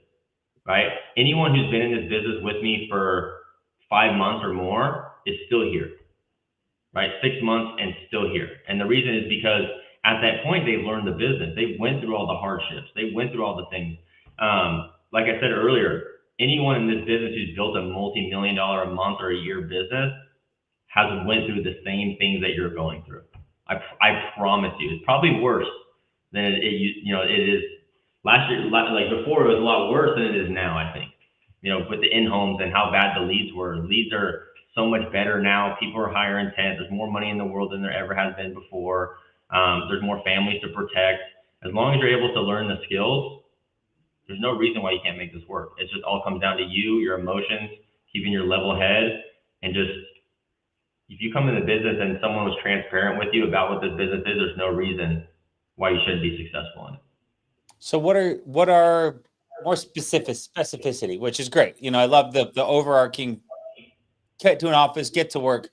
right? Anyone who's been in this business with me for 5 months or more is still here, right? 6 months and still here. And the reason is because at that point, they learned the business. They went through all the hardships. They went through all the things. Like I said earlier, anyone in this business who's built a multi-million-dollar a month or a year business has went through the same things that you're going through. I promise you, it's probably worse than it is. Last year, like before, it was a lot worse than it is now, I think. With the in-homes and how bad the leads were. Leads are so much better now. People are higher intent. There's more money in the world than there ever has been before. There's more families to protect. As long as you're able to learn the skills, there's no reason why you can't make this work. It just all comes down to you, your emotions, keeping your level head, and just, if you come in the business and someone was transparent with you about what this business is, there's no reason why you shouldn't be successful in it. So what are more specificity, which is great. I love the overarching get to an office, get to work.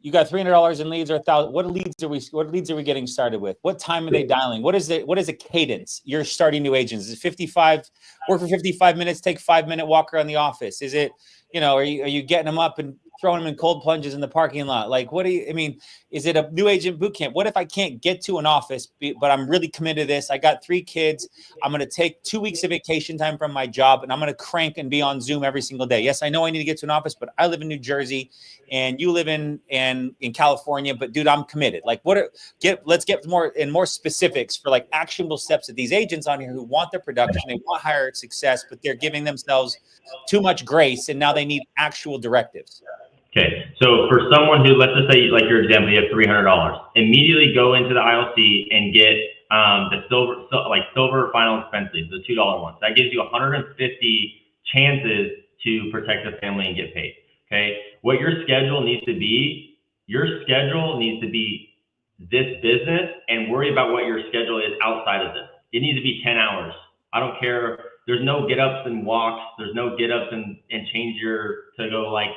You got $300 in leads or $1,000. What leads are we getting started with? What time are they dialing? What is a cadence? You're starting new agents. Is it 55, work for 55 minutes, take 5-minute walk around the office? Is it, are you getting them up and throwing them in cold plunges in the parking lot? Like, is it a new agent boot camp? What if I can't get to an office, but I'm really committed to this? I got 3 kids. I'm going to take 2 weeks of vacation time from my job, and I'm going to crank and be on Zoom every single day. Yes, I know I need to get to an office, but I live in New Jersey and you live in California, but dude, I'm committed. Like, let's get more specifics for like actionable steps of these agents on here who want their production, they want higher success, but they're giving themselves too much grace and now they need actual directives. Okay, so for someone who, let's just say, like your example, you have $300, immediately go into the ILC and get the silver final expense leads, the $2 ones. That gives you 150 chances to protect the family and get paid. Okay, what your schedule needs to be this business, and worry about what your schedule is outside of this. It needs to be 10 hours. I don't care. There's no get ups and walks. There's no get ups and change to go like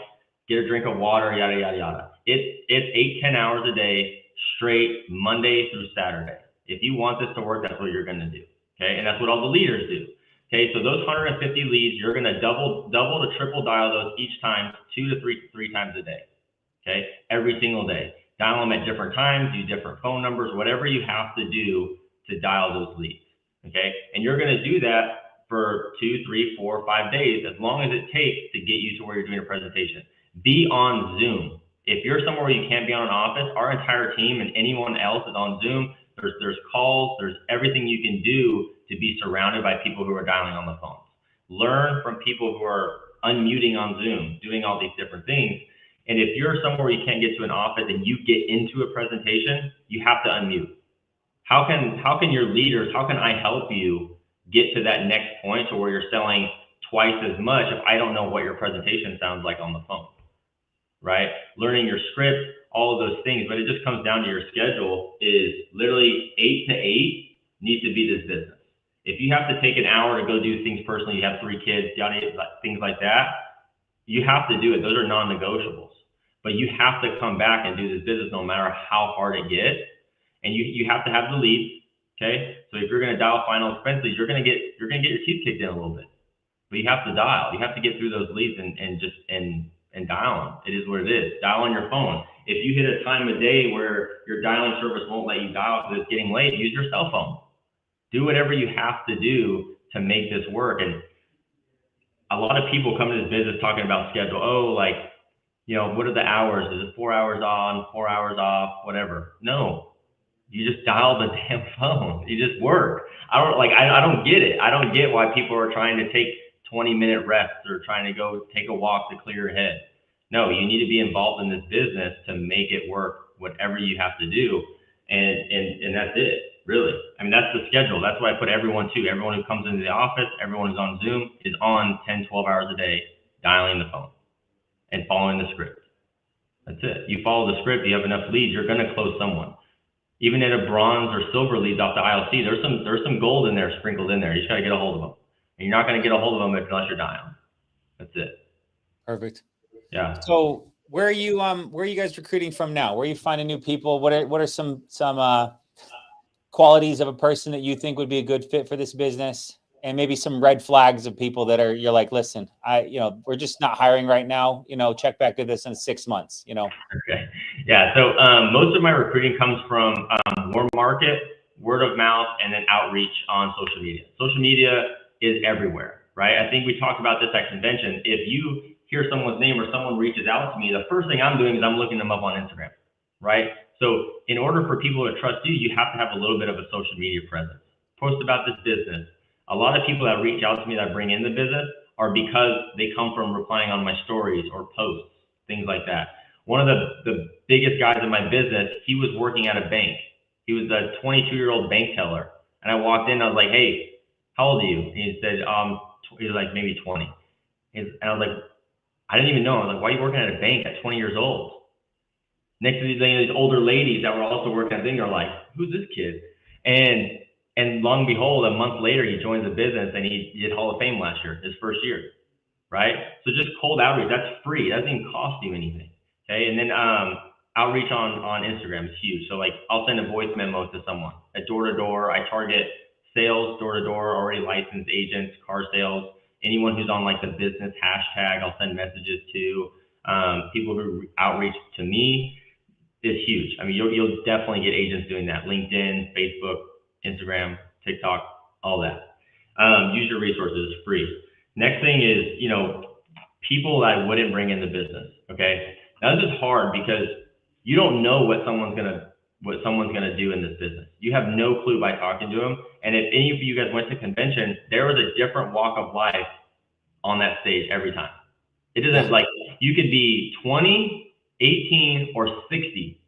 get a drink of water, yada, yada, yada. It's 8-10 hours a day straight, Monday through Saturday. If you want this to work, that's what you're going to do. Okay, and that's what all the leaders do. Okay, so those 150 leads, you're going to double to triple dial those each time, 2 to 3 times a day. Okay, every single day. Dial them at different times, use different phone numbers, whatever you have to do to dial those leads. Okay, and you're going to do that for 2, 3, 4, 5 days, as long as it takes to get you to where you're doing a presentation. Be on Zoom. If you're somewhere where you can't be on an office, our entire team and anyone else is on Zoom. There's calls, there's everything you can do to be surrounded by people who are dialing on the phones. Learn from people who are unmuting on Zoom, doing all these different things. And if you're somewhere where you can't get to an office and you get into a presentation, you have to unmute. How can your leaders, how can I help you get to that next point to where you're selling twice as much if I don't know what your presentation sounds like on the phone, right? Learning your script, all of those things, but it just comes down to your schedule is literally 8 to 8 needs to be this business. If you have to take an hour to go do things personally, you have 3 kids, things like that, you have to do it. Those are non-negotiables. But you have to come back and do this business no matter how hard it gets. And you have to have the leads. Okay. So if you're going to dial final expense leads, you're going to get your teeth kicked in a little bit. But you have to dial. You have to get through those leads and dial them. It is what it is. Dial on your phone. If you hit a time of day where your dialing service won't let you dial because it's getting late, use your cell phone. Do whatever you have to do to make this work. And a lot of people come to this business talking about schedule. Oh, like, what are the hours? Is it 4 hours on, 4 hours off, whatever? No, you just dial the damn phone. You just work. I don't get it. I don't get why people are trying to take 20-minute rests or trying to go take a walk to clear your head. No, you need to be involved in this business to make it work, whatever you have to do. And that's it, really. I mean, that's the schedule. That's why I put everyone too. Everyone who comes into the office, everyone who's on Zoom is on 10, 12 hours a day, dialing the phone and following the script. That's it. You follow the script, you have enough leads, you're going to close someone. Even at a bronze or silver leads off the ILC, there's some gold in there sprinkled in there. You just got to get a hold of them. And you're not going to get a hold of them unless you're dialing. That's it. Perfect. Yeah. So where are you guys recruiting from now? Where are you finding new people? What are some qualities of a person that you think would be a good fit for this business? And maybe some red flags of people that you're like, listen, we're just not hiring right now. Check back to this in 6 months. Okay. Yeah. So most of my recruiting comes from warm market, word of mouth, and then outreach on social media. Social media is everywhere, right? I think we talked about this at convention. If you hear someone's name or someone reaches out to me, the first thing I'm doing is I'm looking them up on Instagram, right? So in order for people to trust you, you have to have a little bit of a social media presence. Post about this business. A lot of people that reach out to me that bring in the business are because they come from replying on my stories or posts, things like that. One of the biggest guys in my business, he was working at a bank. He was a 22-year-old bank teller. And I walked in, I was like, hey, how old are you? And he said, he was like maybe 20. And I was like, I didn't even know. I was like, why are you working at a bank at 20 years old? Next to these older ladies that were also working at the thing are like, who's this kid? And long and behold, a month later, he joins the business and he did Hall of Fame last year, his first year, right? So just cold outreach, that's free. That doesn't even cost you anything. Okay, and then outreach on Instagram is huge. So like I'll send a voice memo to someone at door to door. I target sales door to door, already licensed agents, car sales, anyone who's on like the business hashtag. I'll send messages to people who outreach to me is huge. I mean, you'll definitely get agents doing that. LinkedIn, Facebook, Instagram, TikTok, all that. Use your resources, it's free. Next thing is, people that I wouldn't bring in the business. Okay, now this is hard because you don't know what someone's gonna do in this business. You have no clue by talking to them. And if any of you guys went to convention, there was a different walk of life on that stage every time. It doesn't like you could be 20, 18, or 60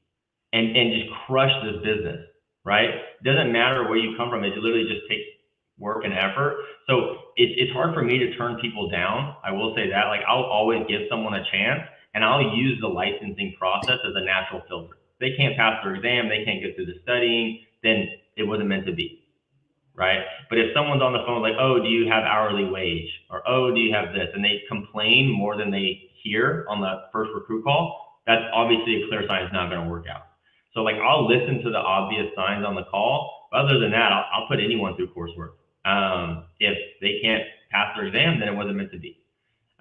and just crush this business, right? It doesn't matter where you come from. It literally just takes work and effort. So it's hard for me to turn people down. I will say that. Like I'll always give someone a chance and I'll use the licensing process as a natural filter. If they can't pass their exam, they can't get through the studying, then it wasn't meant to be. Right? But if someone's on the phone like, oh, do you have hourly wage? Or, oh, do you have this? And they complain more than they hear on the first recruit call, that's obviously a clear sign it's not going to work out. So like I'll listen to the obvious signs on the call. But other than that, I'll put anyone through coursework. If they can't pass their exam, then it wasn't meant to be.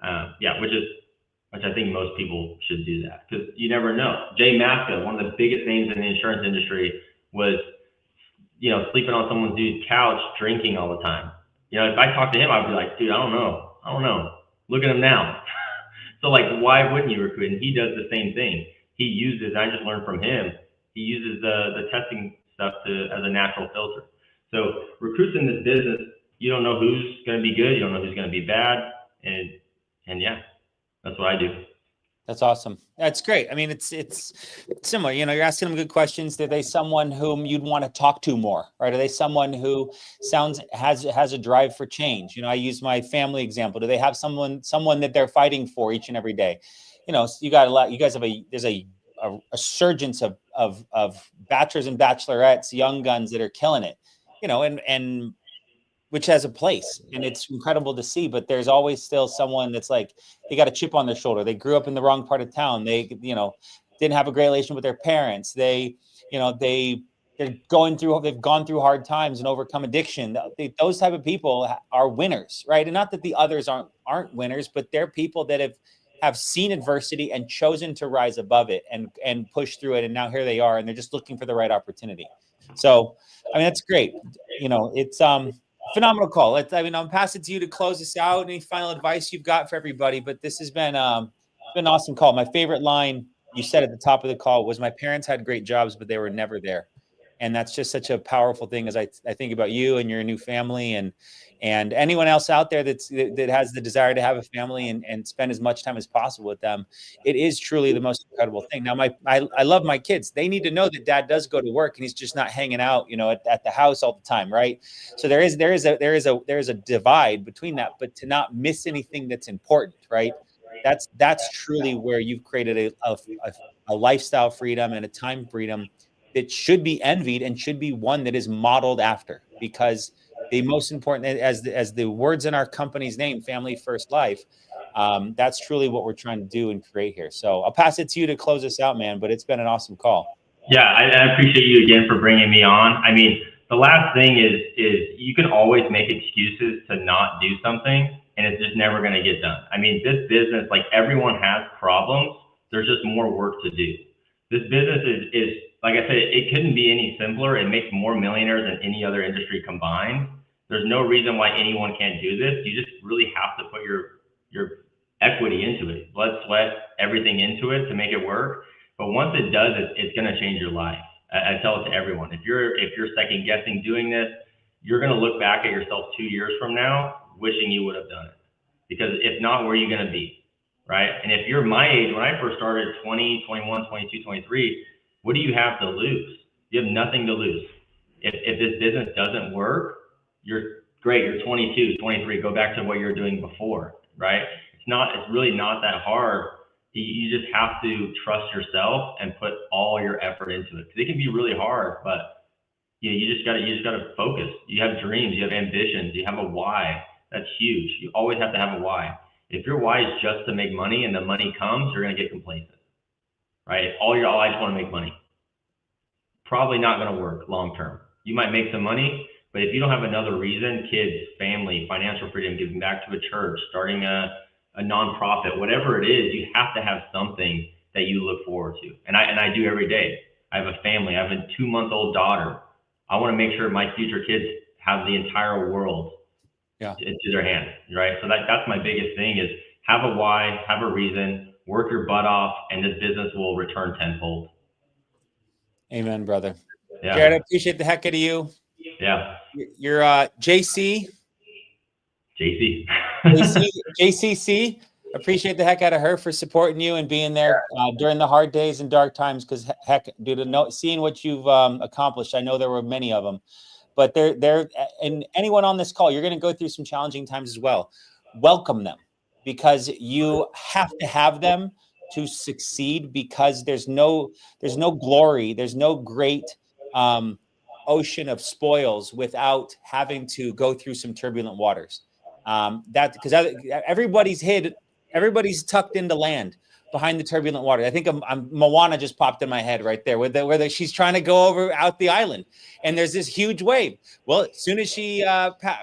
Which I think most people should do that because you never know. Jay Maska, one of the biggest names in the insurance industry, was sleeping on someone's dude's couch, drinking all the time. If I talked to him, I'd be like, dude, I don't know. Look at him now. So like, why wouldn't you recruit? And he does the same thing. He uses, I just learned from him, he uses the testing stuff as a natural filter. So recruits in this business, you don't know who's going to be good. You don't know who's going to be bad. And yeah, that's what I do. That's awesome. That's great. I mean, it's similar. You're asking them good questions. Are they someone whom you'd want to talk to more, right? Are they someone who has a drive for change? I use my family example. Do they have someone that they're fighting for each and every day? You got a lot. You guys have there's a surgence of bachelors and bachelorettes, young guns that are killing it. And which has a place and it's incredible to see, but there's always still someone that's like, they got a chip on their shoulder. They grew up in the wrong part of town. They, didn't have a great relation with their parents. They've gone through hard times and overcome addiction. Those type of people are winners, right? And not that the others aren't winners, but they're people that have seen adversity and chosen to rise above it and push through it. And now here they are, and they're just looking for the right opportunity. So, I mean, that's great. It's, phenomenal call. I'll pass it to you to close this out. Any final advice you've got for everybody? But this has been an awesome call. My favorite line you said at the top of the call was, "My parents had great jobs, but they were never there." And that's just such a powerful thing as I think about you and your new family and anyone else out there that has the desire to have a family and spend as much time as possible with them. It is truly the most incredible thing. Now, I love my kids. They need to know that dad does go to work and he's just not hanging out, at the house all the time, right? So there is a divide between that, but to not miss anything that's important, right? That's truly where you've created a lifestyle freedom and a time freedom that should be envied and should be one that is modeled after, because the most important, as the words in our company's name, Family First Life, That's truly what we're trying to do and create here. So I'll pass it to you to close us out, man, but it's been an awesome call. Yeah, I appreciate you again for bringing me on. I mean, the last thing is you can always make excuses to not do something, and it's just never going to get done. I mean, this business, like everyone has problems. There's just more work to do. This business is like I said, it couldn't be any simpler. It makes more millionaires than any other industry combined. There's no reason why anyone can't do this. You just really have to put your equity into it, blood, sweat, everything into it to make it work. But once it does, it's going to change your life. I tell it to everyone. If you're second guessing doing this, you're going to look back at yourself 2 years from now, wishing you would have done it. Because if not, where are you going to be, right? And if you're my age, when I first started, 20, 21, 22, 23, what do you have to lose? You have nothing to lose. If this business doesn't work, you're great. You're 22, 23. Go back to what you were doing before, right? It's really not that hard. You just have to trust yourself and put all your effort into it. Because it can be really hard, but you just gotta focus. You have dreams, you have ambitions, you have a why. That's huge. You always have to have a why. If your why is just to make money and the money comes, you're gonna get complacent, right? If I just want to make money, probably not gonna work long term. You might make some money, but if you don't have another reason, kids, family, financial freedom, giving back to a church, starting a nonprofit, whatever it is, you have to have something that you look forward to. And I do every day. I have a family. I have a 2-month-old daughter. I want to make sure my future kids have the entire world into their hands, right? So that's my biggest thing is have a why, have a reason, work your butt off, and this business will return tenfold. Amen, brother. Yeah. Jared, I appreciate the heck out of you. Yeah. You're JCC. JCC. Appreciate the heck out of her for supporting you and being there during the hard days and dark times. Because heck, dude, seeing what you've accomplished, I know there were many of them, but they're and anyone on this call, you're going to go through some challenging times as well. Welcome them, because you have to have them to succeed. Because there's no glory, there's no great ocean of spoils without having to go through some turbulent waters. That because everybody's tucked into land behind the turbulent water. I think Moana just popped in my head right there, where she's trying to go over out the island, and there's this huge wave. Well, as soon as she,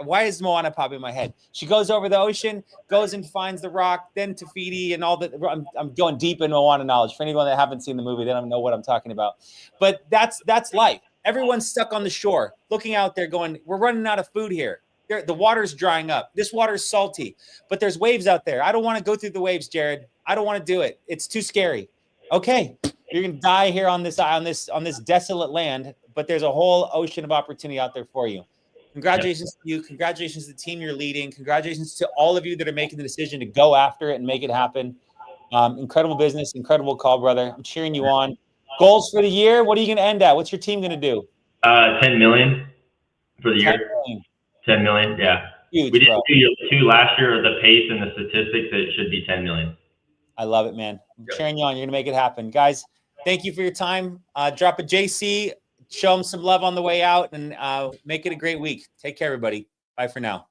why is Moana popping in my head? She goes over the ocean, goes and finds the rock, then Te Fiti and all that. I'm going deep in Moana knowledge. For anyone that haven't seen the movie, they don't know what I'm talking about. But that's life. Everyone's stuck on the shore, looking out there, going, "We're running out of food here. The water's drying up. This water's salty, but there's waves out there. I don't want to go through the waves, Jared. I don't want to do it. It's too scary." Okay, you're gonna die here on this desolate land, but there's a whole ocean of opportunity out there for you. Congratulations to you. Congratulations to the team you're leading. Congratulations to all of you that are making the decision to go after it and make it happen. Incredible business, incredible call, brother. I'm cheering you on. Goals for the year? What are you going to end at? What's your team going to do? 10 million for the year. 10 million, yeah. Huge, we did two last year. The pace and the statistics, it should be 10 million. I love it, man. I'm cheering you on. You're going to make it happen. Guys, thank you for your time. Drop a JC, show them some love on the way out, and make it a great week. Take care, everybody. Bye for now.